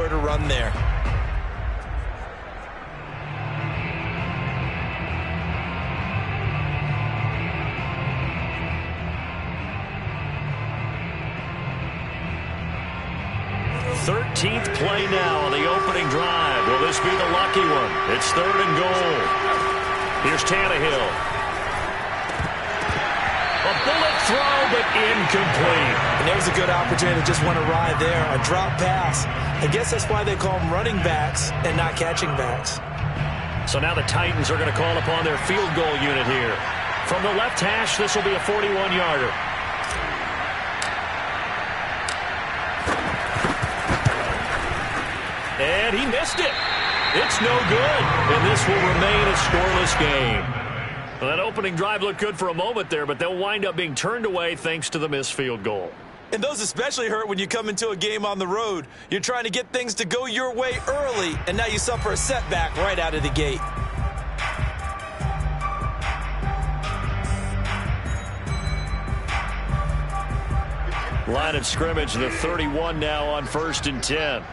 nowhere to run there. Thirteenth play now on the opening drive. Will this be the lucky one? It's 3rd and goal. Here's Tannehill. A bullet throw, but incomplete. And there's a good opportunity to just want to ride there. A drop pass. I guess that's why they call them running backs and not catching backs. So now the Titans are going to call upon their field goal unit here. From the left hash, this will be a 41-yarder. And he missed it. It's no good. And this will remain a scoreless game. Well, that opening drive looked good for a moment there, but they'll wind up being turned away thanks to the missed field goal. And those especially hurt when you come into a game on the road. You're trying to get things to go your way early, and now you suffer a setback right out of the gate. Line of scrimmage, the 31 now on 1st and 10.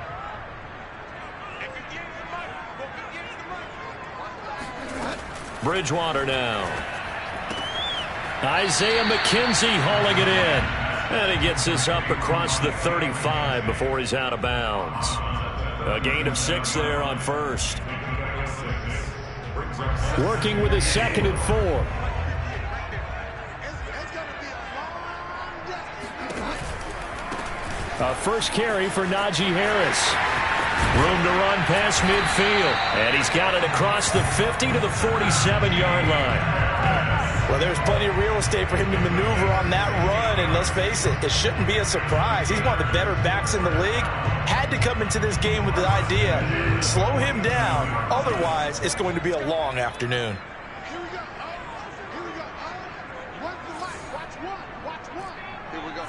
Bridgewater now. Isaiah McKenzie hauling it in. And he gets this up across the 35 before he's out of bounds. A gain of 6 there on 1st. Working with a 2nd and 4. A first carry for Najee Harris. Room to run past midfield. And he's got it across the 50 to the 47-yard line. Well, there's plenty of real estate for him to maneuver on that run. And let's face it, it shouldn't be a surprise. He's one of the better backs in the league. Had to come into this game with the idea, slow him down. Otherwise, it's going to be a long afternoon. Here we go. Here we go. Watch one. Here we go.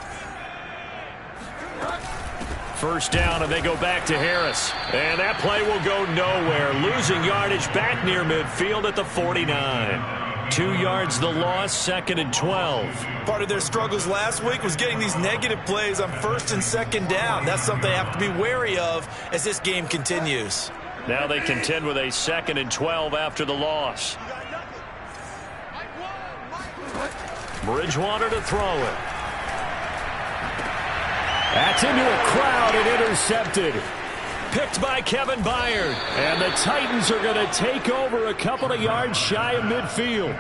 First down, and they go back to Harris. And that play will go nowhere. Losing yardage back near midfield at the 49. 2 yards the loss, 2nd and 12. Part of their struggles last week was getting these negative plays on 1st and 2nd down. That's something they have to be wary of as this game continues. Now they contend with a 2nd and 12 after the loss. Bridgewater to throw it. That's into a crowd and intercepted. Picked by Kevin Byard. And the Titans are going to take over a couple of yards shy of midfield.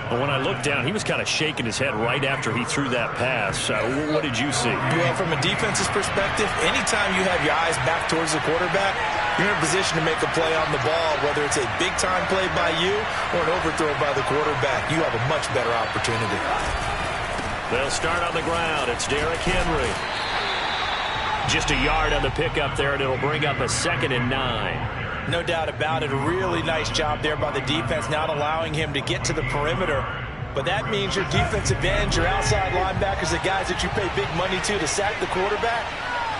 But when I looked down, he was kind of shaking his head right after he threw that pass. What did you see? Well, from a defense's perspective, anytime you have your eyes back towards the quarterback, you're in a position to make a play on the ball, whether it's a big-time play by you or an overthrow by the quarterback. You have a much better opportunity. They'll start on the ground. It's Derrick Henry. Just a yard on the pickup there, and it'll bring up a 2nd and 9. No doubt about it. A really nice job there by the defense, not allowing him to get to the perimeter. But that means your defensive ends, your outside linebackers, the guys that you pay big money to sack the quarterback,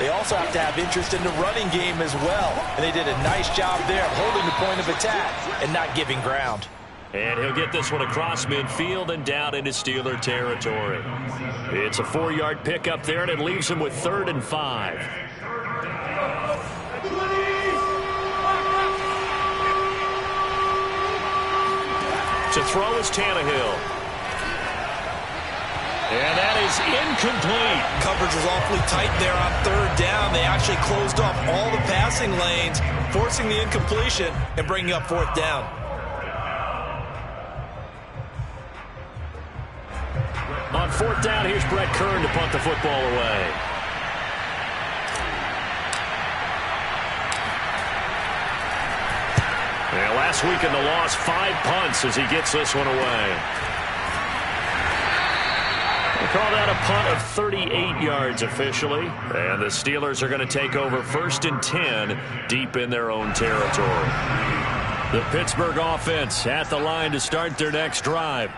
they also have to have interest in the running game as well. And they did a nice job there of holding the point of attack and not giving ground. And he'll get this one across midfield and down into Steeler territory. It's a 4-yard pickup there, and it leaves him with 3rd and 5. To throw is Tannehill. And that is incomplete. Coverage was awfully tight there on 3rd down. They actually closed off all the passing lanes, forcing the incompletion and bringing up 4th down. On 4th down, here's Brett Kern to punt the football away. Yeah, last week in the loss, 5 punts as he gets this one away. They call that a punt of 38 yards officially. And the Steelers are going to take over 1st and 10 deep in their own territory. The Pittsburgh offense at the line to start their next drive.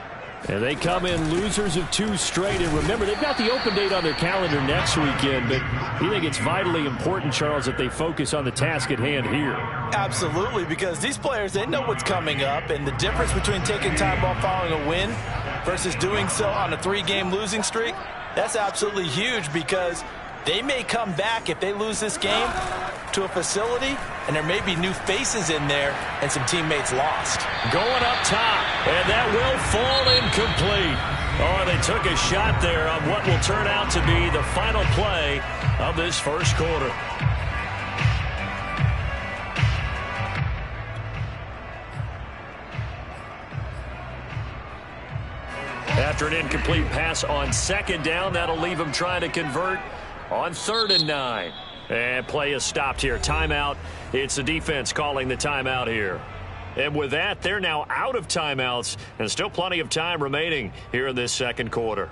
And they come in losers of 2 straight. And remember, they've got the open date on their calendar next weekend. But you think it's vitally important, Charles, that they focus on the task at hand here? Absolutely, because these players, they know what's coming up. And the difference between taking time off following a win versus doing so on a 3-game losing streak, that's absolutely huge, because they may come back, if they lose this game, to a facility, and there may be new faces in there and some teammates lost. Going up top, and that will fall incomplete. Oh, they took a shot there on what will turn out to be the final play of this first quarter. After an incomplete pass on second down, that'll leave them trying to convert on 3rd and 9. And play is stopped here. Timeout. It's the defense calling the timeout here. And with that, they're now out of timeouts, and still plenty of time remaining here in this second quarter.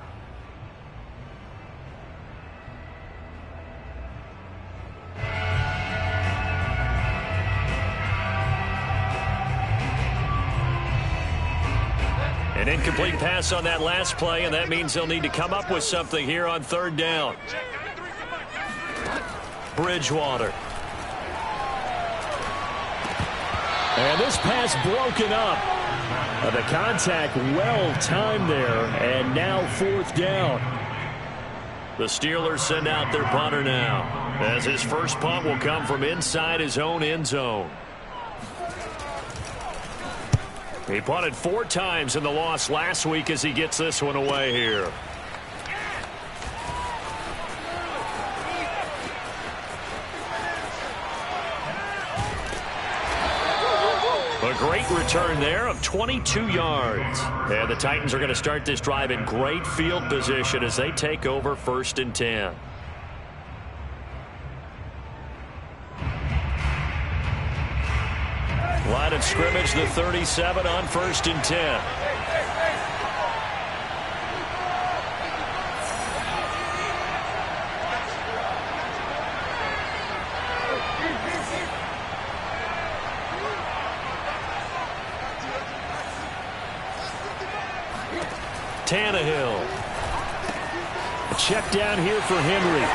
An incomplete pass on that last play, and that means they'll need to come up with something here on 3rd down. Bridgewater. And this pass broken up. The contact well timed there, and now 4th down. The Steelers send out their punter now, as his first punt will come from inside his own end zone. He punted 4 times in the loss last week as he gets this one away here. A great return there of 22 yards. And the Titans are going to start this drive in great field position as they take over 1st and 10. Line of scrimmage, the 37 on 1st and 10. Tannehill. Check down here for Henry.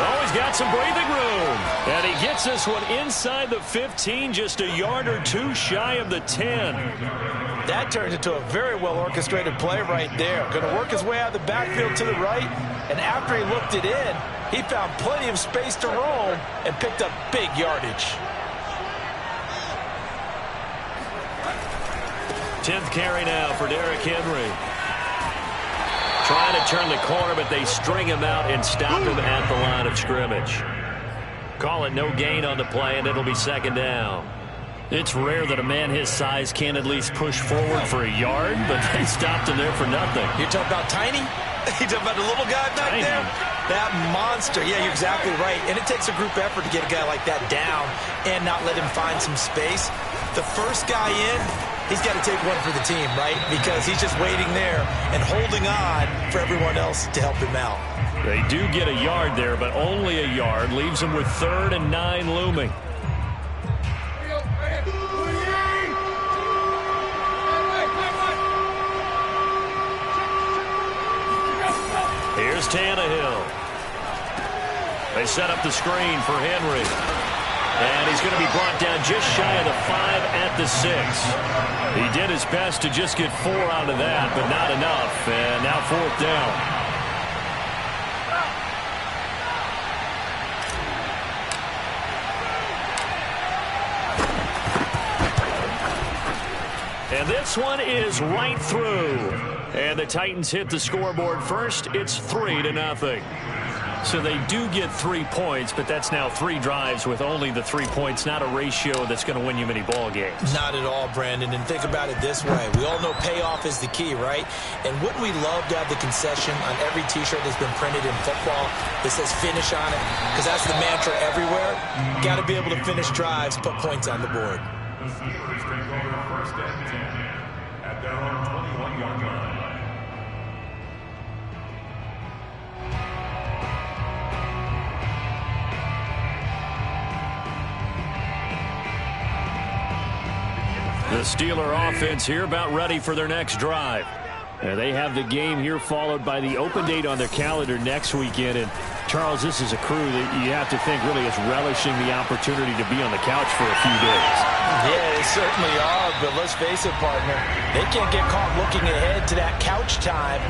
Oh, he's got some breathing room. And he gets this one inside the 15, just a yard or 2 shy of the 10. That turns into a very well-orchestrated play right there. Going to work his way out of the backfield to the right, and after he looked it in, he found plenty of space to roam and picked up big yardage. 10th carry now for Derrick Henry. Trying to turn the corner, but they string him out and stop him at the line of scrimmage. Call it no gain on the play, and it'll be 2nd down. It's rare that a man his size can at least push forward for a yard, but they stopped him there for nothing. You're talking about Tiny? You're talking about the little guy back Tiny. there? That monster. Yeah, you're exactly right. And it takes a group effort to get a guy like that down and not let him find some space. The first guy in, he's got to take one for the team, right? Because he's just waiting there and holding on for everyone else to help him out. They do get a yard there, but only a yard. Leaves them with 3rd and 9 looming. Here's Tannehill. They set up the screen for Henry. And he's going to be brought down just shy of the 5 at the 6. He did his best to just get 4 out of that, but not enough. And now 4th down. And this one is right through. And the Titans hit the scoreboard first. It's 3-0. So they do get 3 points, but that's now 3 drives with only the 3 points, not a ratio that's going to win you many ball games. Not at all, Brandon. And think about it this way. We all know payoff is the key, right? And wouldn't we love to have the concession on every T-shirt that's been printed in football that says finish on it? Because that's the mantra everywhere. Got to be able to finish drives, put points on the board. The Steelers take over 1st and 10 at their own 21-yard line. The Steeler offense here about ready for their next drive. And they have the game here followed by the open date on their calendar next weekend. And, Charles, this is a crew that you have to think really is relishing the opportunity to be on the couch for a few days. Yeah, they certainly are, but let's face it, partner. They can't get caught looking ahead to that couch time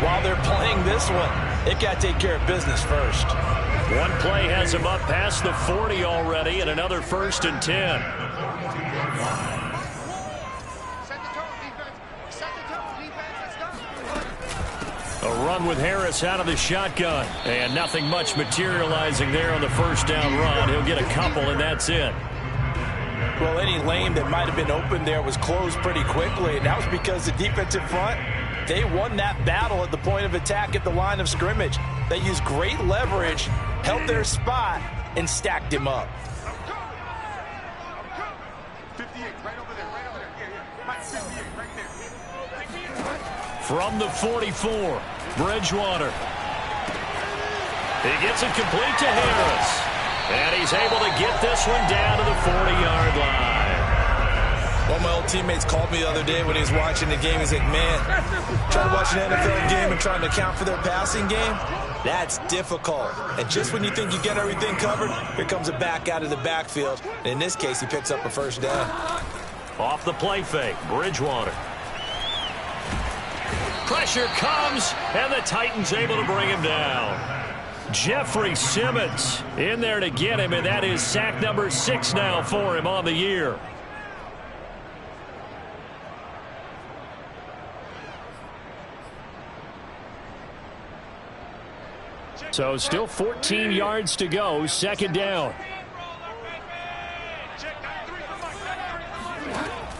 while they're playing this one. They've got to take care of business first. One play has him up past the 40 already, and another 1st and 10. A run with Harris out of the shotgun, and nothing much materializing there on the 1st down run. He'll get a couple, and that's it. Well, any lane that might have been open there was closed pretty quickly, and that was because the defensive front, they won that battle at the point of attack at the line of scrimmage. They used great leverage, held their spot, and stacked him up. 58, right over there, right over there. Yeah. Mike, 58, right there. From the 44, Bridgewater. He gets it complete to Harris. And he's able to get this one down to the 40-yard line. One of my old teammates called me the other day when he was watching the game. He's like, man, trying to watch an NFL game and trying to account for their passing game, that's difficult. And just when you think you get everything covered, here comes a back out of the backfield. And in this case, he picks up a 1st down. Off the play fake, Bridgewater. Pressure comes, and the Titans able to bring him down. Jeffrey Simmons in there to get him, and that is sack number 6 now for him on the year. So still 14 yards to go, 2nd down.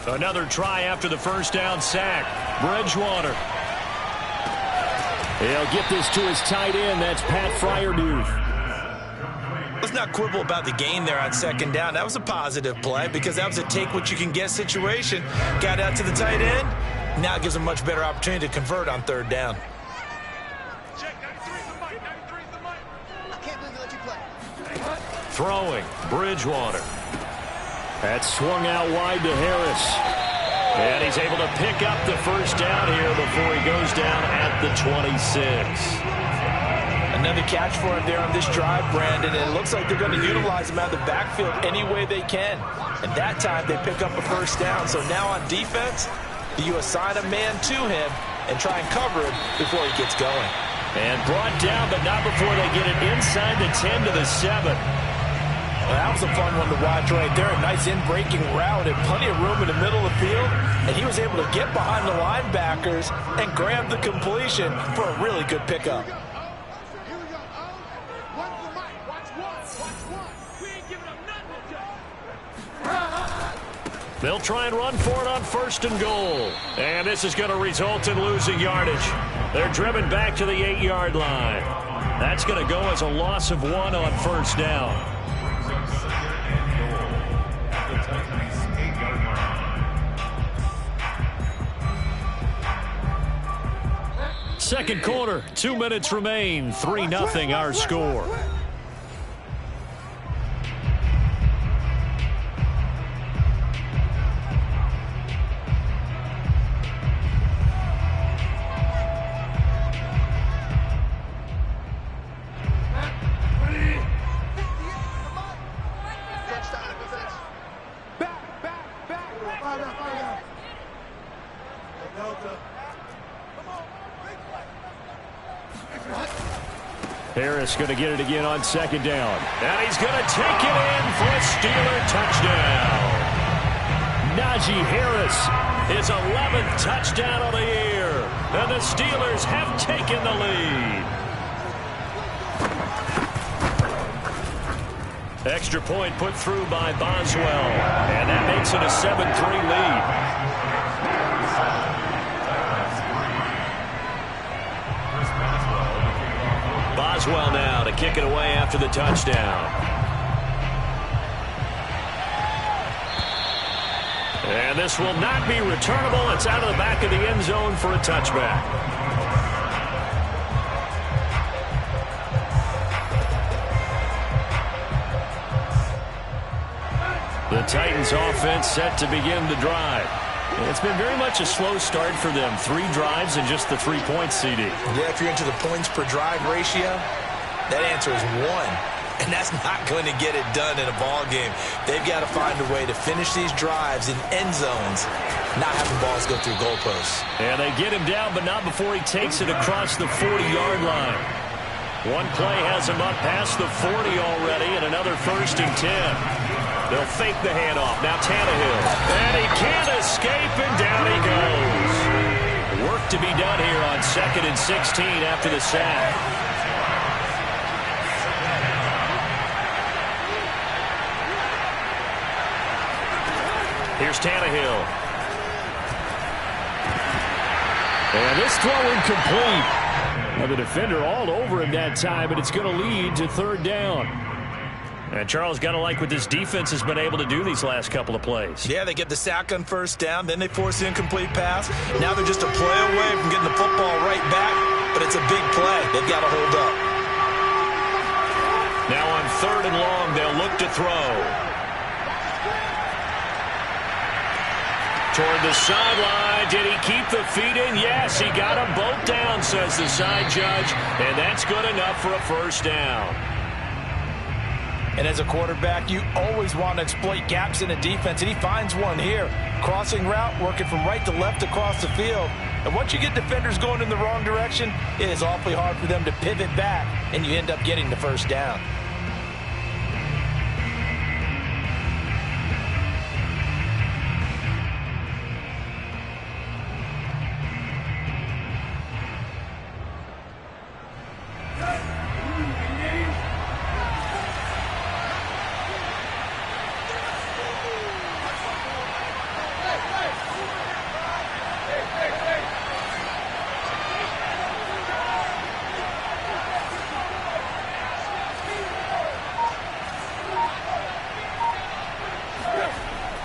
Another try after the 1st down sack. Bridgewater. He'll get this to his tight end. That's Pat Fryermuth. Let's not quibble about the gain there on 2nd down. That was a positive play because that was a take-what-you-can-get situation. Got out to the tight end. Now it gives him a much better opportunity to convert on 3rd down. Throwing, Bridgewater. That's swung out wide to Harris. And he's able to pick up the 1st down here before he goes down at the 26. Another catch for him there on this drive, Brandon, and it looks like they're going to utilize him out of the backfield any way they can. And that time they pick up a 1st down. So now on defense, you assign a man to him and try and cover him before he gets going. And brought down, but not before they get it inside the 10 to the 7. Well, that was a fun one to watch right there. A nice in-breaking route and plenty of room in the middle of the field. And he was able to get behind the linebackers and grab the completion for a really good pickup. Here we go. One for Mike. Watch one. We ain't giving up nothing. They'll try and run for it on 1st and goal. And this is going to result in losing yardage. They're driven back to the 8-yard line. That's going to go as a loss of 1 on 1st down. Second quarter, 2 minutes remain. 3-0 our score. Harris going to get it again on 2nd down. And he's going to take it in for a Steeler touchdown. Najee Harris, his 11th touchdown of the year. And the Steelers have taken the lead. Extra point put through by Boswell. And that makes it a 7-3 lead. Boswell now to kick it away after the touchdown. And this will not be returnable. It's out of the back of the end zone for a touchback. The Titans offense set to begin the drive. It's been very much a slow start for them. 3 drives and just the 3 points, CD. Yeah, if you're into the points per drive ratio, that answer is 1. And that's not going to get it done in a ball game. They've got to find a way to finish these drives in end zones, not having balls go through goalposts. And they get him down, but not before he takes it across the 40-yard line. One play has him up past the 40 already, and another 1st and 10. They'll fake the handoff. Now Tannehill. And he can't escape, and down he goes. Work to be done here on 2nd and 16 after the sack. Here's Tannehill. And this throw incomplete. Now the defender all over him that time, but it's going to lead to 3rd down. And Charles, got to like what this defense has been able to do these last couple of plays. Yeah, they get the sack on 1st down, then they force the incomplete pass. Now they're just a play away from getting the football right back, but it's a big play. They've got to hold up. Now on 3rd and long, they'll look to throw. Toward the sideline. Did he keep the feet in? Yes, he got them both down, says the side judge, and that's good enough for a 1st down. And as a quarterback, you always want to exploit gaps in a defense, and he finds one here. Crossing route, working from right to left across the field. And once you get defenders going in the wrong direction, it is awfully hard for them to pivot back, and you end up getting the 1st down.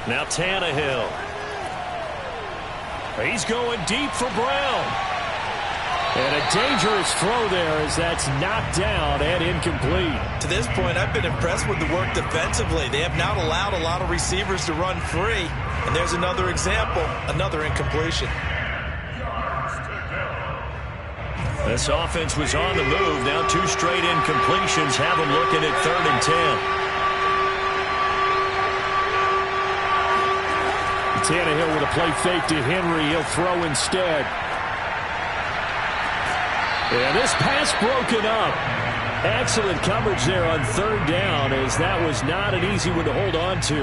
Now Tannehill. He's going deep for Brown. And a dangerous throw there as that's knocked down and incomplete. To this point, I've been impressed with the work defensively. They have not allowed a lot of receivers to run free. And there's another example, another incompletion. This offense was on the move. Now 2 straight incompletions have them looking at 3rd and 10. Tannehill with a play fake to Henry. He'll throw instead. And this pass broken up. Excellent coverage there on 3rd down, as that was not an easy one to hold on to.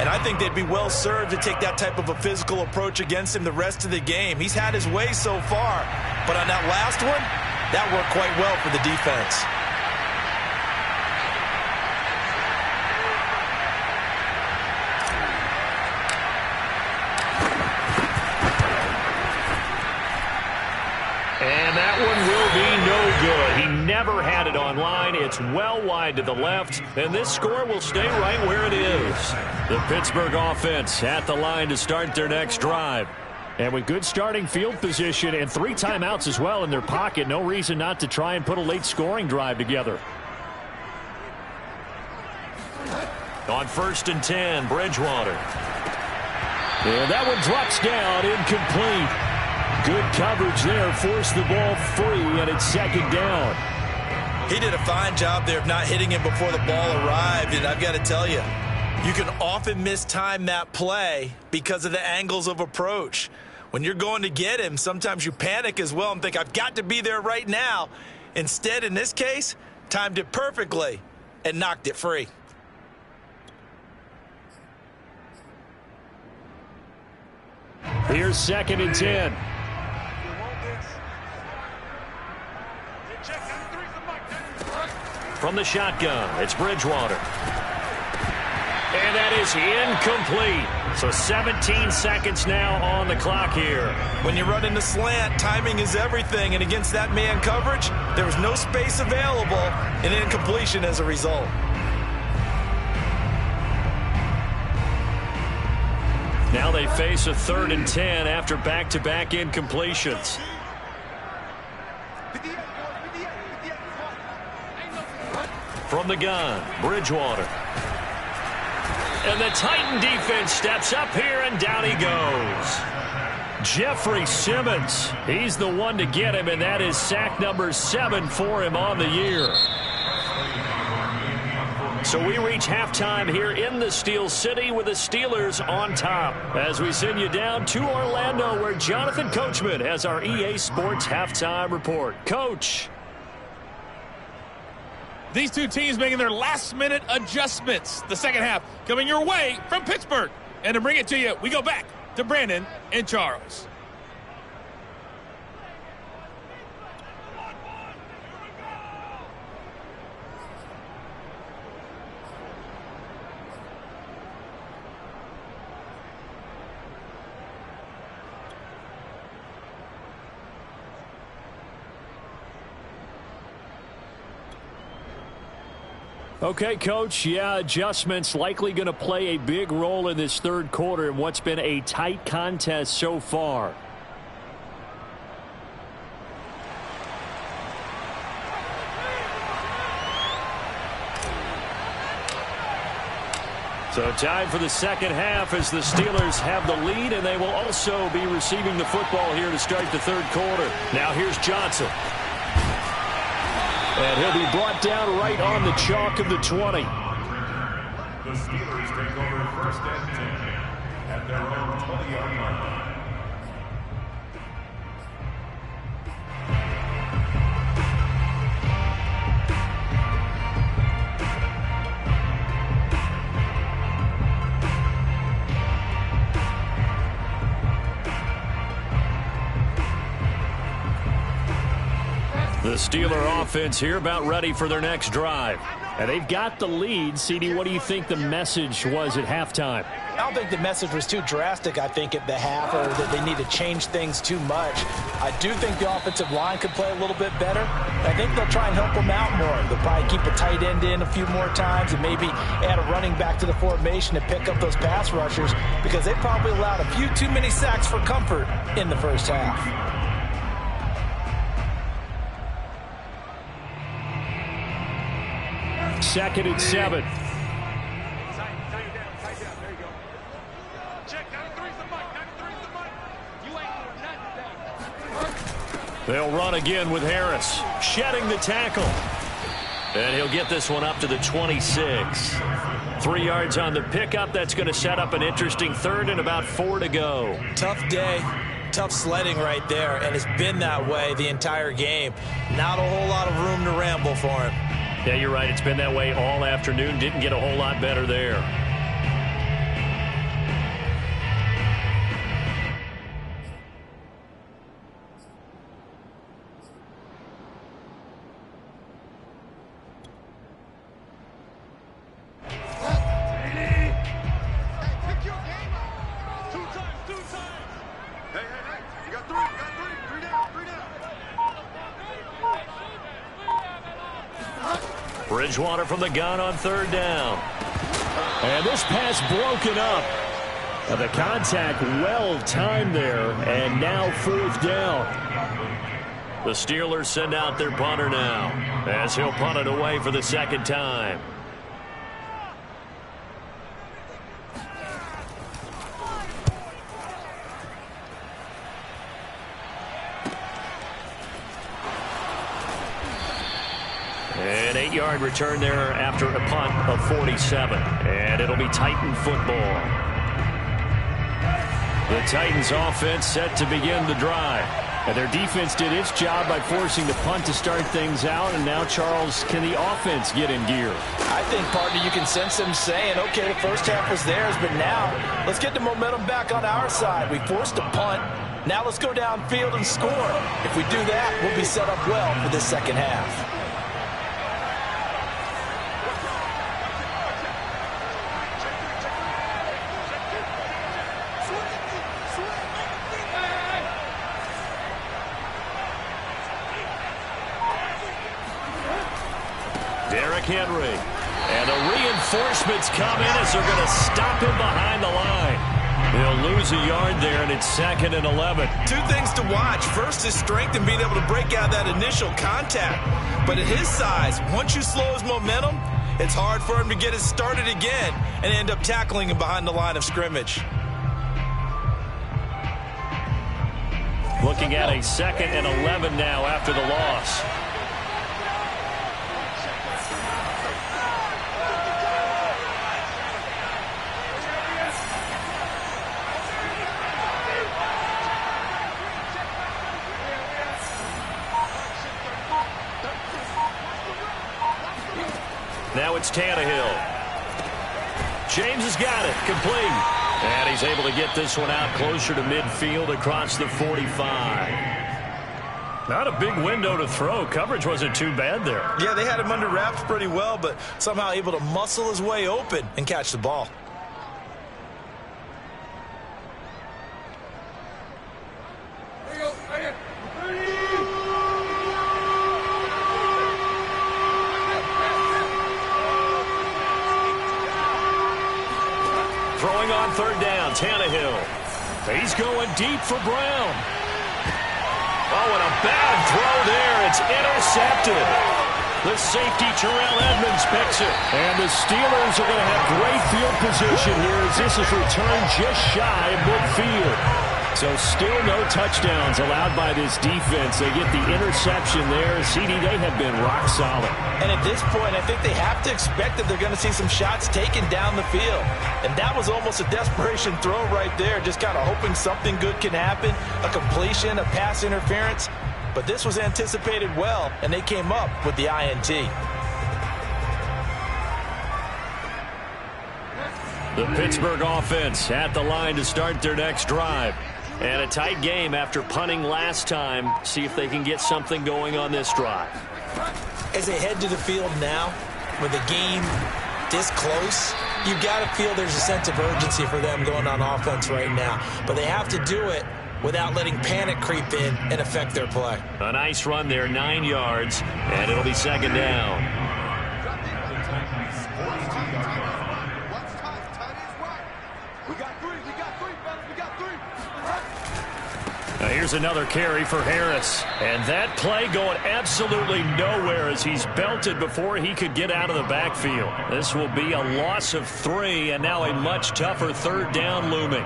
And I think they'd be well served to take that type of a physical approach against him the rest of the game. He's had his way so far, but on that last one, that worked quite well for the defense. And that one will be no good. He never had it on line. It's well wide to the left, and this score will stay right where it is. The Pittsburgh offense at the line to start their next drive. And with good starting field position and 3 timeouts as well in their pocket, no reason not to try and put a late scoring drive together. On 1st and 10, Bridgewater. And that one drops down, incomplete. Good coverage there, forced the ball free, and it's 2nd down. He did a fine job there of not hitting him before the ball arrived, and I've got to tell you, you can often mistime that play because of the angles of approach. When you're going to get him, sometimes you panic as well and think, I've got to be there right now. Instead, in this case, timed it perfectly and knocked it free. Here's 2nd and 10. From the shotgun, it's Bridgewater. And that is incomplete. So 17 seconds now on the clock here. When you run in the slant, timing is everything. And against that man coverage, there was no space available, and incompletion as a result. Now they face a 3rd and 10 after back-to-back incompletions. From the gun, Bridgewater. And the Titan defense steps up here, and down he goes. Jeffrey Simmons, he's the one to get him, and that is sack number 7 for him on the year. So we reach halftime here in the Steel City with the Steelers on top. As we send you down to Orlando, where Jonathan Coachman has our EA Sports halftime report. Coach. These two teams making their last-minute adjustments. The second half coming your way from Pittsburgh. And to bring it to you, we go back to Brandon and Charles. Okay, Coach. Yeah, adjustments likely going to play a big role in this third quarter in what's been a tight contest so far. So time for the second half as the Steelers have the lead, and they will also be receiving the football here to start the third quarter. Now here's Johnson. And he'll be brought down right on the chalk of the 20. The Steelers take over first and 10 at their own 20-yard line. The Steeler offense here about ready for their next drive. And they've got the lead. CD, what do you think the message was at halftime? I don't think the message was too drastic, I think, at the half, or that they need to change things too much. I do think the offensive line could play a little bit better. I think they'll try and help them out more. They'll probably keep a tight end in a few more times and maybe add a running back to the formation to pick up those pass rushers, because they probably allowed a few too many sacks for comfort in the first half. Second and 7. They'll run again with Harris, shedding the tackle. And he'll get this one up to the 26. 3 yards on the pickup. That's going to set up an interesting third and about 4 to go. Tough day. Tough sledding right there, and it's been that way the entire game. Not a whole lot of room to ramble for him. Yeah, you're right. It's been that way all afternoon. Didn't get a whole lot better there. Bridgewater from the gun on third down. And this pass broken up. The contact well timed there, and now fourth down. The Steelers send out their punter now, as he'll punt it away for the second time. An 8-yard return there after a punt of 47. And it'll be Titan football. The Titans offense set to begin the drive. And their defense did its job by forcing the punt to start things out. And now, Charles, can the offense get in gear? I think, partner, you can sense them saying, okay, the first half was theirs, but now let's get the momentum back on our side. We forced a punt. Now let's go downfield and score. If we do that, we'll be set up well for this second half. Henry. And the reinforcements come in as they're going to stop him behind the line. He'll lose a yard there, and it's 2nd and 11. Two things to watch. First, his strength in being able to break out that initial contact. But at his size, once you slow his momentum, it's hard for him to get it started again and end up tackling him behind the line of scrimmage. Looking at a 2nd and 11 now after the loss. It's Tannehill. James has got it. Complete. And he's able to get this one out closer to midfield across the 45. Not a big window to throw. Coverage wasn't too bad there. Yeah, they had him under wraps pretty well, but somehow able to muscle his way open and catch the ball. Throwing on third down, Tannehill. He's going deep for Brown. Oh, and a bad throw there. It's intercepted. The safety, Terrell Edmonds, picks it. And the Steelers are going to have great field position here as this is returned just shy of midfield. So still no touchdowns allowed by this defense. They get the interception there. CD, they have been rock solid. And at this point, I think they have to expect that they're going to see some shots taken down the field. And that was almost a desperation throw right there, just kind of hoping something good can happen, a completion, a pass interference. But this was anticipated well, and they came up with the INT. The Pittsburgh offense at the line to start their next drive. And a tight game after punting last time. See if they can get something going on this drive. As they head to the field now, with the game this close, you've got to feel there's a sense of urgency for them going on offense right now. But they have to do it without letting panic creep in and affect their play. A nice run there, 9 yards, and it'll be second down. Now here's another carry for Harris. And that play going absolutely nowhere as he's belted before he could get out of the backfield. This will be a loss of 3, and now a much tougher third down looming.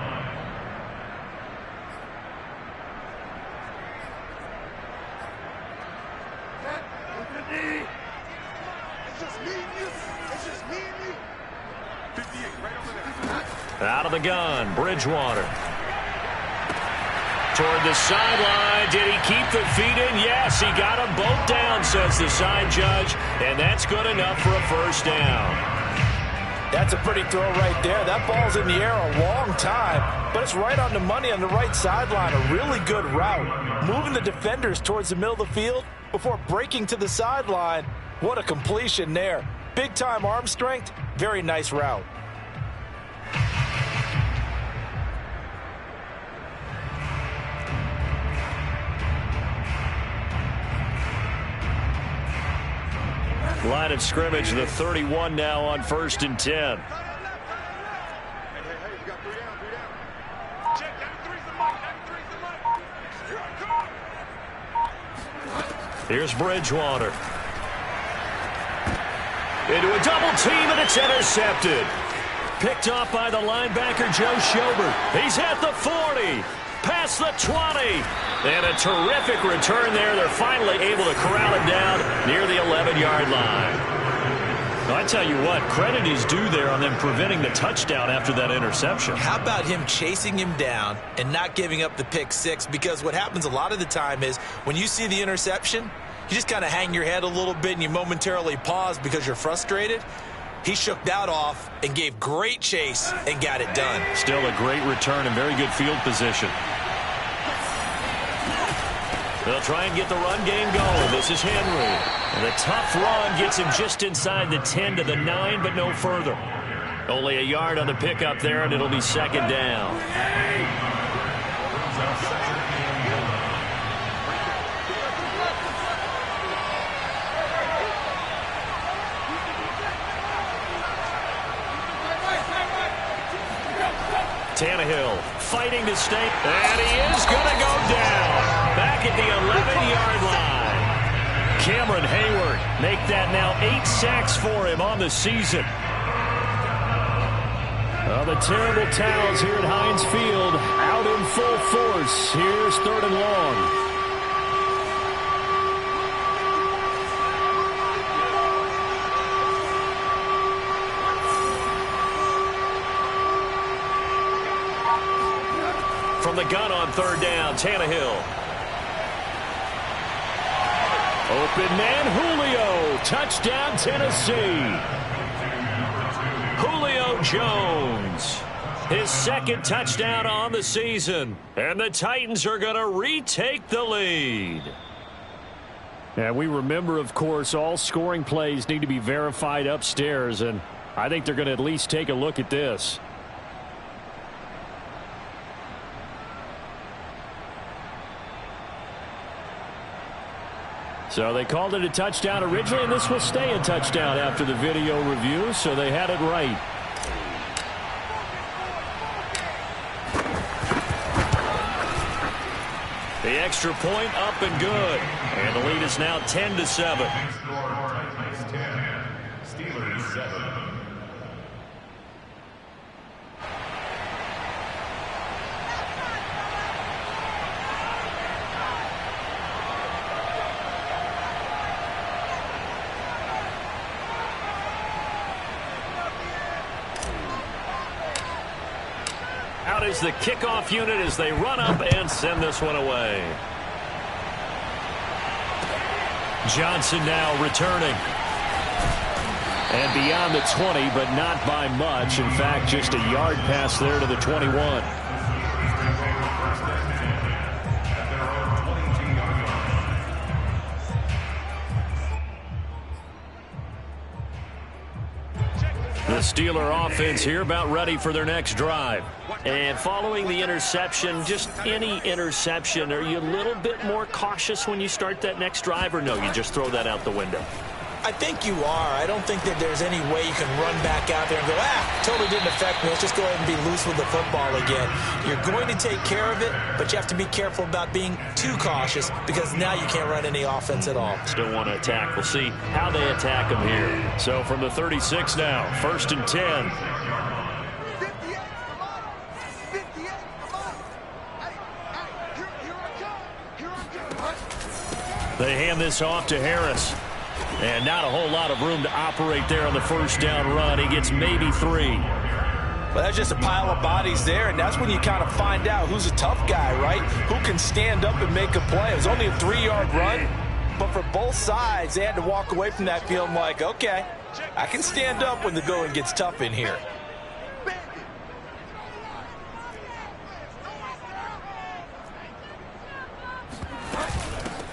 Out of the gun, Bridgewater. Toward the sideline. Did he keep the feet in? Yes, he got them both down, says the side judge. And that's good enough for a first down. That's a pretty throw right there. That ball's in the air a long time, but it's right on the money on the right sideline. A really good route. Moving the defenders towards the middle of the field before breaking to the sideline. What a completion there. Big-time arm strength. Very nice route. Line of scrimmage, the 31 now on 1st and 10. Here's Bridgewater. Into a double team, and it's intercepted. Picked off by the linebacker, Joe Schobert. He's at the 40. Past the 20. And a terrific return there. They're finally able to corral him down near the 11-yard line. Well, I tell you what, credit is due there on them preventing the touchdown after that interception. How about him chasing him down and not giving up the pick six? Because what happens a lot of the time is when you see the interception, you just kind of hang your head a little bit and you momentarily pause because you're frustrated. He shook that off and gave great chase and got it done. Still a great return and very good field position. They'll try and get the run game going. This is Henry. And the tough run gets him just inside the 10 to the 9, but no further. Only a yard on the pickup there, and it'll be second down. Tannehill fighting to stay, and he is going to go down back at the 11-yard line. Cameron Hayward make that now 8 sacks for him on the season. The terrible towels here at Heinz Field out in full force. Here's 3rd and long. From the gun on 3rd down, Tannehill. Open man, Julio. Touchdown, Tennessee. Jones. His second touchdown on the season. And the Titans are going to retake the lead. And we remember, of course, all scoring plays need to be verified upstairs, and I think they're going to at least take a look at this. So they called it a touchdown originally, and this will stay a touchdown after the video review, so they had it right. The extra point up and good. And the lead is now 10-7. Titans 10, Steelers 7. Out is the kickoff unit as they run up and send this one away. Johnson now returning. And beyond the 20, but not by much. In fact, just a yard pass there to the 21. The Steeler offense here about ready for their next drive. And following the interception, just any interception, are you a little bit more cautious when you start that next drive, or no, you just throw that out the window? I think you are. I don't think that there's any way you can run back out there and go, totally didn't affect me. Let's just go ahead and be loose with the football again. You're going to take care of it, but you have to be careful about being too cautious because now you can't run any offense at all. Still want to attack. We'll see how they attack them here. So from the 36 now, 1st and 10. 58, come on. 58, come on. Hey, here I come. Here I come. They hand this off to Harris. And not a whole lot of room to operate there on the first down run. He gets maybe 3. Well, that's just a pile of bodies there, and that's when you kind of find out who's a tough guy, right? Who can stand up and make a play. It was only a 3-yard run, but for both sides, they had to walk away from that feeling like, okay, I can stand up when the going gets tough in here.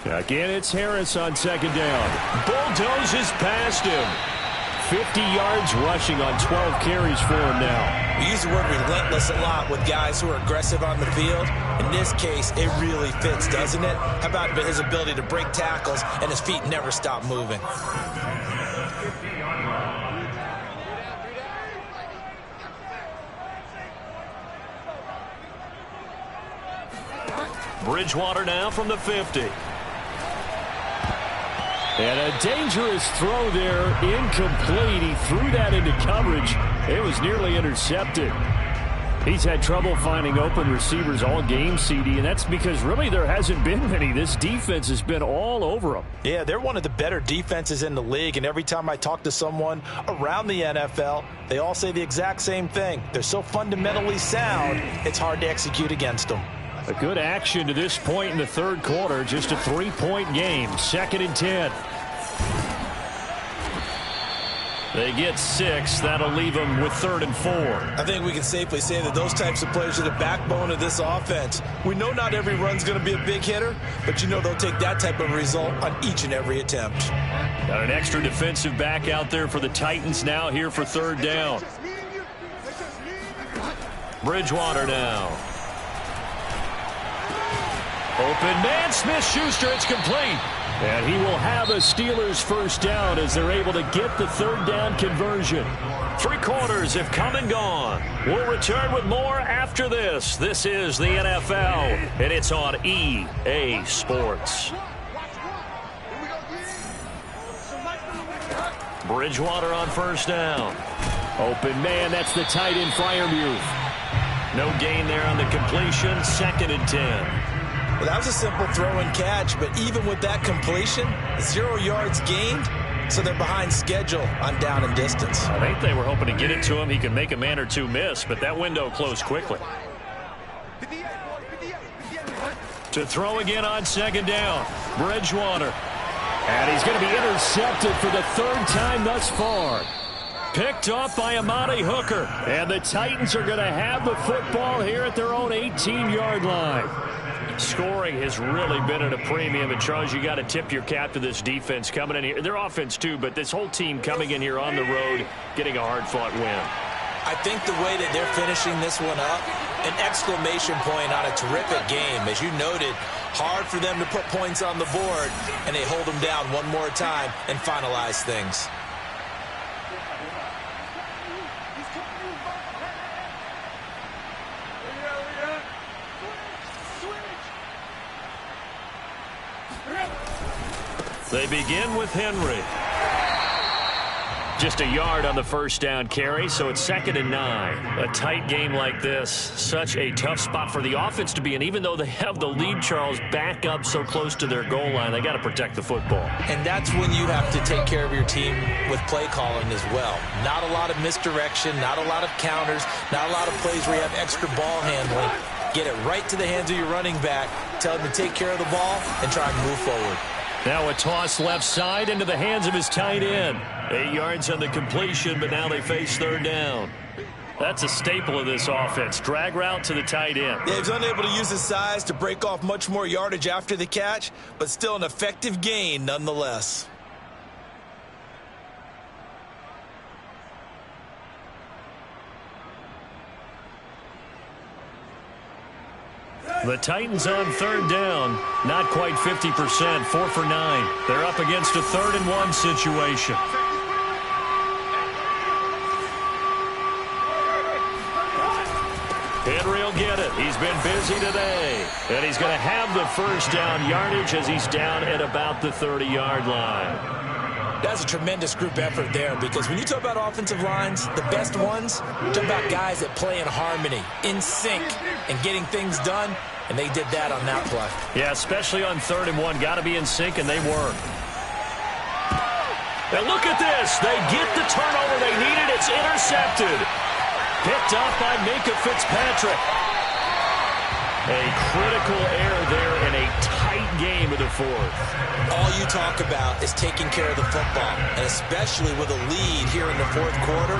Again, it's Harris on 2nd down. Bulldozes past him. 50 yards rushing on 12 carries for him now. We use the word relentless a lot with guys who are aggressive on the field. In this case, it really fits, doesn't it? How about his ability to break tackles and his feet never stop moving? Bridgewater now from the 50. And a dangerous throw there, incomplete. He threw that into coverage. It was nearly intercepted. He's had trouble finding open receivers all game, CD, and that's because really there hasn't been many. This defense has been all over them. Yeah, they're one of the better defenses in the league, and every time I talk to someone around the NFL, they all say the exact same thing. They're so fundamentally sound, it's hard to execute against them. A good action to this point in the 3rd quarter. Just a 3-point game. 2nd and 10. They get 6. That'll leave them with 3rd and 4. I think we can safely say that those types of players are the backbone of this offense. We know not every run's going to be a big hitter, but you know they'll take that type of result on each and every attempt. Got an extra defensive back out there for the Titans now here for 3rd down. Bridgewater now. Open man, Smith-Schuster, it's complete. And he will have a Steelers first down as they're able to get the 3rd down conversion. 3 quarters have come and gone. We'll return with more after this. This is the NFL, and it's on EA Sports. Bridgewater on 1st down. Open man, that's the tight end, Freiermuth. No gain there on the completion, 2nd and 10. Well, that was a simple throw and catch, but even with that completion, 0 yards gained, so they're behind schedule on down and distance. I think they were hoping to get it to him. He could make a man or two miss, but that window closed quickly. To throw again on 2nd down, Bridgewater. And he's going to be intercepted for the 3rd time thus far. Picked off by Amani Hooker. And the Titans are going to have the football here at their own 18-yard line. Scoring has really been at a premium. And, Charles, you got to tip your cap to this defense coming in here. Their offense, too, but this whole team coming in here on the road, getting a hard-fought win. I think the way that they're finishing this one up, an exclamation point on a terrific game. As you noted, hard for them to put points on the board, and they hold them down one more time and finalize things. They begin with Henry. Just a yard on the first down carry, so it's 2nd and 9. A tight game like this, such a tough spot for the offense to be in. Even though they have the lead, Charles, back up so close to their goal line, they got to protect the football. And that's when you have to take care of your team with play calling as well. Not a lot of misdirection, not a lot of counters, not a lot of plays where you have extra ball handling. Get it right to the hands of your running back, tell him to take care of the ball, and try and move forward. Now a toss left side into the hands of his tight end. 8 yards on the completion, but now they face 3rd down. That's a staple of this offense. Drag route to the tight end. Yeah, he's unable to use his size to break off much more yardage after the catch, but still an effective gain nonetheless. The Titans on 3rd down. Not quite 50%. 4 for 9. They're up against a 3rd and 1 situation. Henry will get it. He's been busy today. And he's going to have the first down yardage as he's down at about the 30-yard line. That's a tremendous group effort there, because when you talk about offensive lines, the best ones, talk about guys that play in harmony, in sync, and getting things done, and they did that on that play. Yeah, especially on 3rd and 1. Got to be in sync, and they were. And look at this. They get the turnover they needed. It's intercepted. Picked off by Minkah Fitzpatrick. A critical error there in a tight game of the 4th. All you talk about is taking care of the football, and especially with a lead here in the 4th quarter,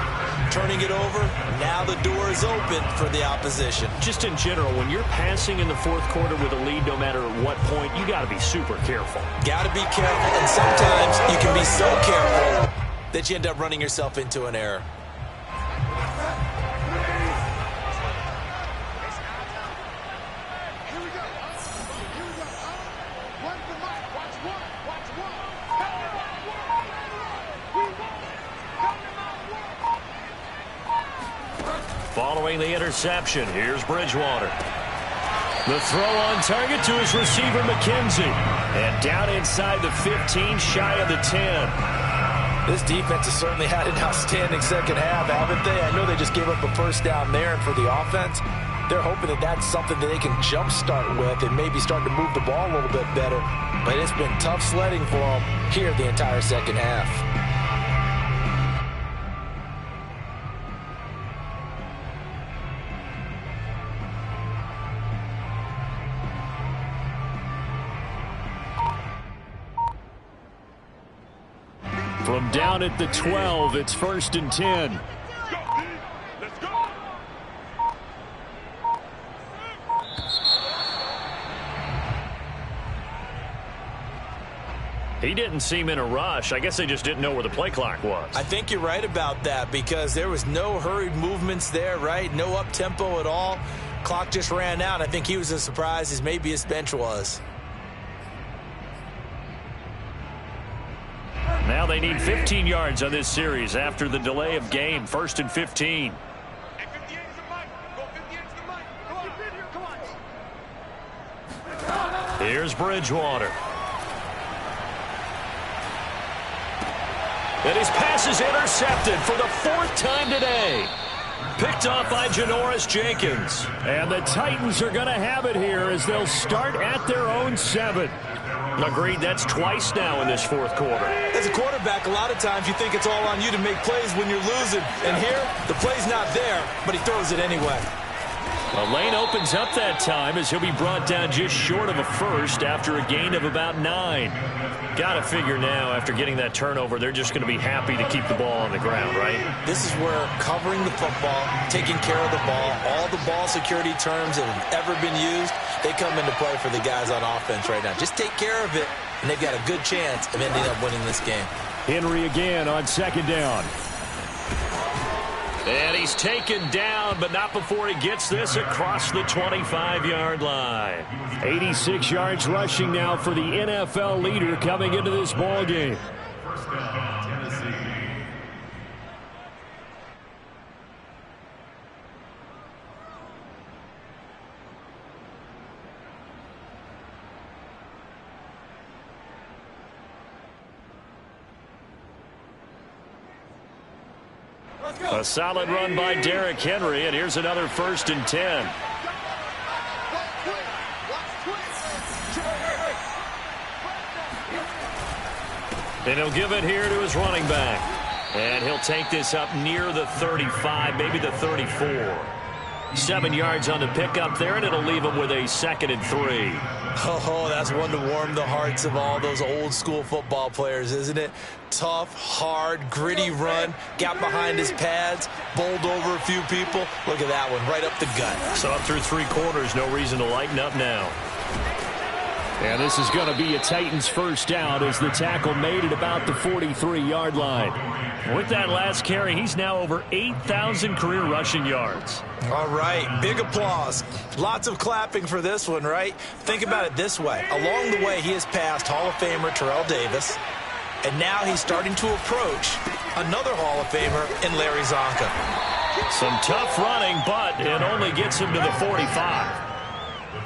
turning it over, now the door is open for the opposition. Just in general, when you're passing in the 4th quarter with a lead, no matter at what point, you got to be super careful. Got to be careful, and sometimes you can be so careful that you end up running yourself into an error. Following the interception, here's Bridgewater. The throw on target to his receiver, McKenzie. And down inside the 15, shy of the 10. This defense has certainly had an outstanding second half, haven't they? I know they just gave up a first down there, and for the offense, they're hoping that that's something that they can jumpstart with and maybe start to move the ball a little bit better. But it's been tough sledding for them here the entire second half. From down at the 12, it's 1st and 10. Let's go. He didn't seem in a rush. I guess they just didn't know where the play clock was. I think you're right about that, because there was no hurried movements there, right? No up-tempo at all. Clock just ran out. I think he was as surprised as maybe his bench was. Now they need 15 yards on this series after the delay of game. 1st and 15. Here's Bridgewater. And his pass is intercepted for the 4th time today. Picked off by Janoris Jenkins. And the Titans are going to have it here as they'll start at their own 7. Agreed, that's twice now in this 4th quarter. As a quarterback, a lot of times you think it's all on you to make plays when you're losing. And here, the play's not there, but he throws it anyway. The lane opens up that time as he'll be brought down just short of a first after a gain of about 9. Got to figure now, after getting that turnover, they're just going to be happy to keep the ball on the ground, right? This is where covering the football, taking care of the ball, all the ball security terms that have ever been used, they come into play for the guys on offense right now. Just take care of it, and they've got a good chance of ending up winning this game. Henry again on second down. And he's taken down, but not before he gets this across the 25-yard line. 86 yards rushing now for the NFL leader coming into this ball game. First down, Tennessee. A solid run by Derrick Henry, and here's another 1st and 10. And he'll give it here to his running back. And he'll take this up near the 35, maybe the 34. 7 yards on the pickup there, and it'll leave him with a 2nd and 3. Oh, that's one to warm the hearts of all those old-school football players, isn't it? Tough, hard, gritty run, got behind his pads, bowled over a few people. Look at that one, right up the gut. So up through 3 quarters, no reason to lighten up now. And this is going to be a Titans first down as the tackle made at about the 43-yard line. With that last carry, he's now over 8,000 career rushing yards. All right, big applause. Lots of clapping for this one, right? Think about it this way. Along the way, he has passed Hall of Famer Terrell Davis, and now he's starting to approach another Hall of Famer in Larry Zonka. Some tough running, but it only gets him to the 45.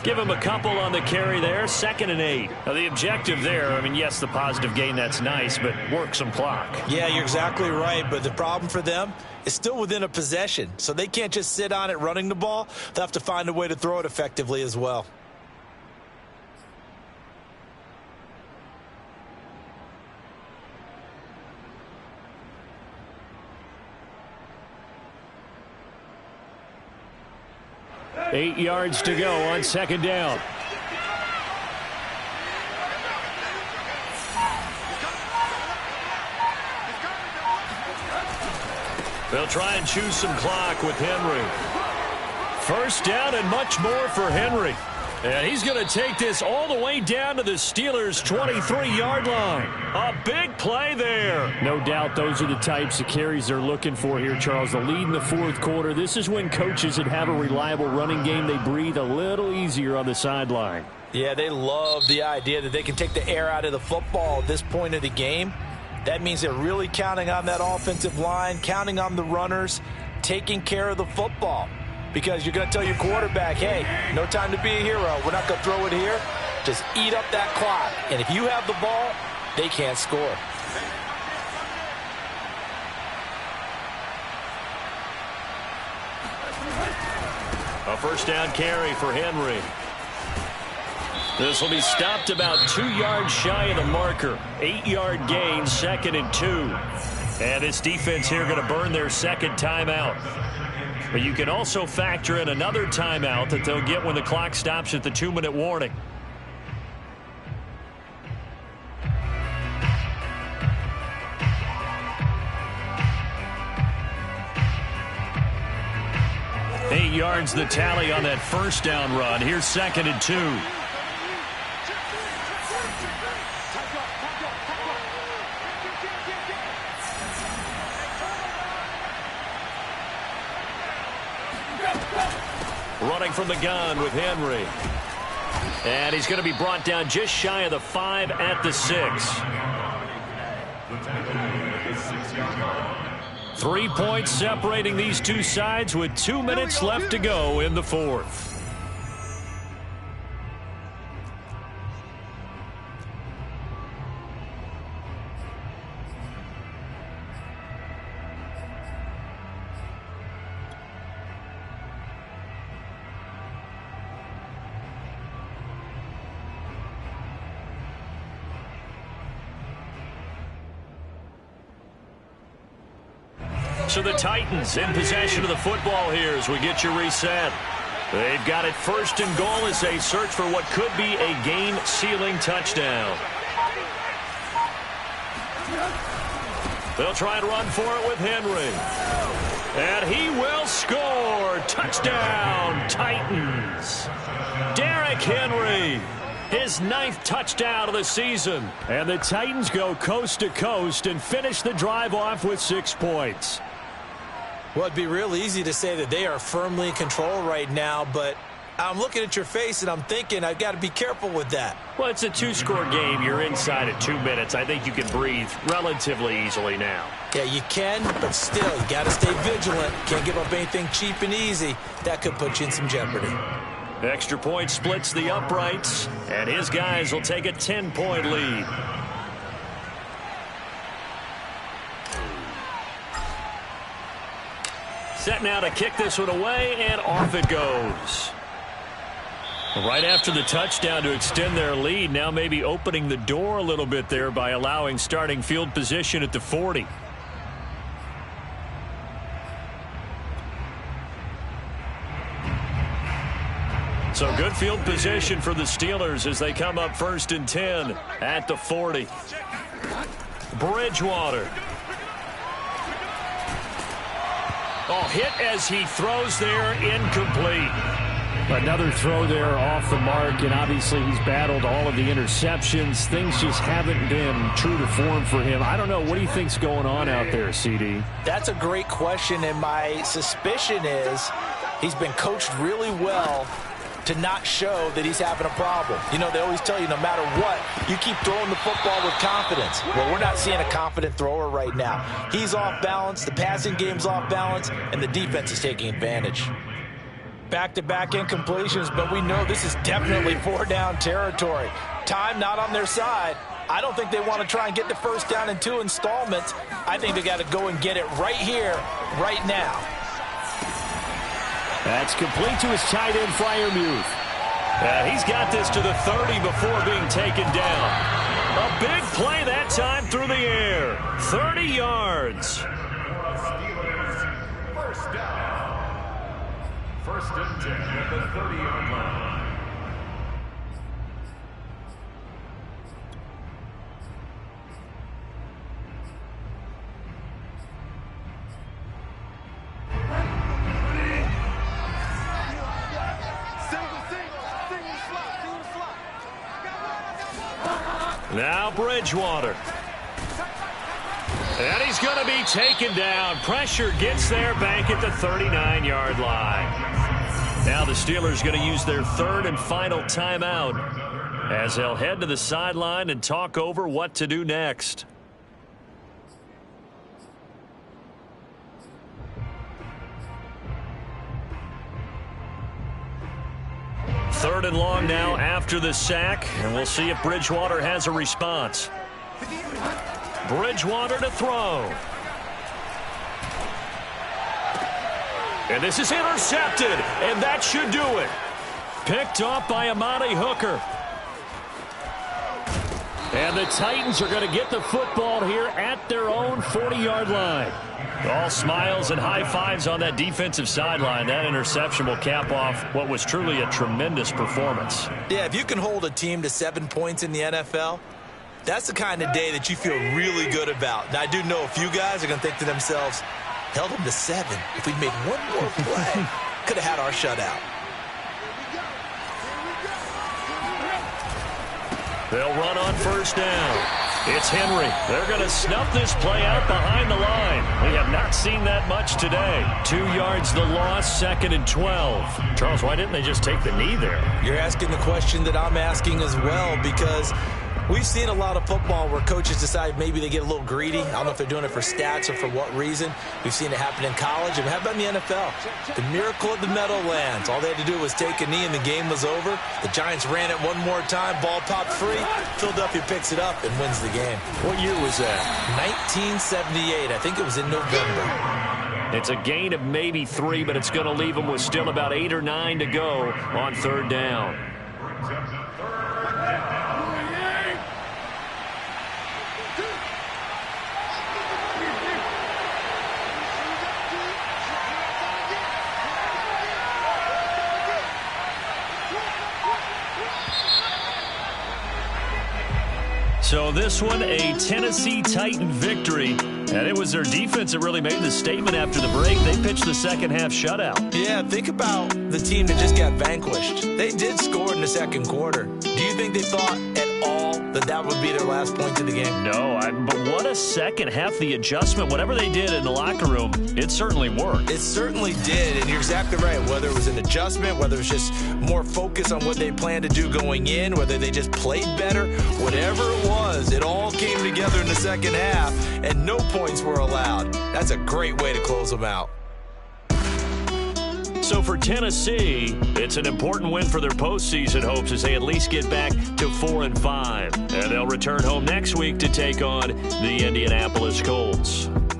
Give him a couple on the carry there, 2nd and 8. Now the objective there, I mean, yes, the positive gain, that's nice, but work some clock. Yeah, you're exactly right, but the problem for them is still within a possession, so they can't just sit on it running the ball. They'll have to find a way to throw it effectively as well. Eight yards to go on second down. They'll try and choose some clock with Henry. First down and much more for Henry. And he's going to take this all the way down to the Steelers' 23-yard line. A big play there. No doubt those are the types of carries they're looking for here, Charles. The lead in the 4th quarter. This is when coaches that have a reliable running game, they breathe a little easier on the sideline. Yeah, they love the idea that they can take the air out of the football at this point of the game. That means they're really counting on that offensive line, counting on the runners, taking care of the football. Because you're going to tell your quarterback, hey, no time to be a hero. We're not going to throw it here. Just eat up that clock. And if you have the ball, they can't score. A first down carry for Henry. This will be stopped about 2 yards shy of the marker. 8-yard gain, 2nd and 2. And this defense here going to burn their 2nd timeout. But you can also factor in another timeout that they'll get when the clock stops at the 2-minute warning. Eight yards the tally on that first down run. Here's 2nd and 2. Running from the gun with Henry. And he's going to be brought down just shy of the 5 at the 6. 3 points separating these two sides with 2 minutes left to go in the 4th. So the Titans in possession of the football here as we get you reset. They've got it first and goal as they search for what could be a game-sealing touchdown. They'll try and run for it with Henry. And he will score. Touchdown, Titans. Derrick Henry, his 9th touchdown of the season. And the Titans go coast to coast and finish the drive off with 6 points. Well, it'd be real easy to say that they are firmly in control right now, but I'm looking at your face and I'm thinking I've got to be careful with that. Well, it's a 2-score game. You're inside at 2 minutes. I think you can breathe relatively easily now. Yeah, you can, but still, you got to stay vigilant. Can't give up anything cheap and easy. That could put you in some jeopardy. Extra point splits the uprights, and his guys will take a 10-point lead. Set now to kick this one away, and off it goes. Right after the touchdown to extend their lead, now maybe opening the door a little bit there by allowing starting field position at the 40. So good field position for the Steelers as they come up 1st and 10 at the 40. Bridgewater. Oh, hit as he throws there, incomplete. Another throw there off the mark, and obviously he's battled all of the interceptions. Things just haven't been true to form for him. I don't know. What do you think's going on out there, CD? That's a great question, and my suspicion is he's been coached really well to not show that he's having a problem. You know, they always tell you no matter what, you keep throwing the football with confidence. Well, we're not seeing a confident thrower right now. He's off balance, the passing game's off balance, and the defense is taking advantage. Back-to-back incompletions, but we know this is definitely 4-down territory. Time not on their side. I don't think they want to try and get the first down in 2 installments. I think they got to go and get it right here, right now. That's complete to his tight end, Freiermuth. He's got this to the 30 before being taken down. A big play that time through the air. 30 yards. First down. 1st and 10 at the 30-yard line. Now Bridgewater. And he's going to be taken down. Pressure gets there back at the 39-yard line. Now the Steelers going to use their 3rd and final timeout as they'll head to the sideline and talk over what to do next. Third and long now after the sack, and we'll see if Bridgewater has a response. Bridgewater to throw. And this is intercepted, and that should do it. Picked off by Amani Hooker. And the Titans are going to get the football here at their own 40-yard line. All smiles and high fives on that defensive sideline. That interception will cap off what was truly a tremendous performance. Yeah, if you can hold a team to 7 points in the NFL, that's the kind of day that you feel really good about. Now, I do know a few guys are going to think to themselves, held them to 7. If we'd made one more play, could have had our shutout. They'll run on 1st down. It's Henry. They're going to snuff this play out behind the line. We have not seen that much today. 2 yards the loss, 2nd and 12. Charles, why didn't they just take the knee there? You're asking the question that I'm asking as well, because we've seen a lot of football where coaches decide maybe they get a little greedy. I don't know if they're doing it for stats or for what reason. We've seen it happen in college. And how about in the NFL? The miracle of the Meadowlands. All they had to do was take a knee and the game was over. The Giants ran it one more time. Ball popped free. Philadelphia picks it up and wins the game. What year was that? 1978. I think it was in November. It's a gain of maybe 3, but it's going to leave them with still about 8 or 9 to go on 3rd down. So this one, a Tennessee Titan victory. And it was their defense that really made the statement after the break. They pitched the second half shutout. Yeah, think about the team that just got vanquished. They did score in the second quarter. Do you think they thought at all that that would be their last point to the game? No, but what a second half. The adjustment, whatever they did in the locker room, it certainly worked. It certainly did, and you're exactly right. Whether it was an adjustment, whether it was just more focus on what they planned to do going in, whether they just played better, whatever it was, it all came together in the second half, and no points were allowed. That's a great way to close them out. So for Tennessee, it's an important win for their postseason hopes as they at least get back to 4-5. And they'll return home next week to take on the Indianapolis Colts.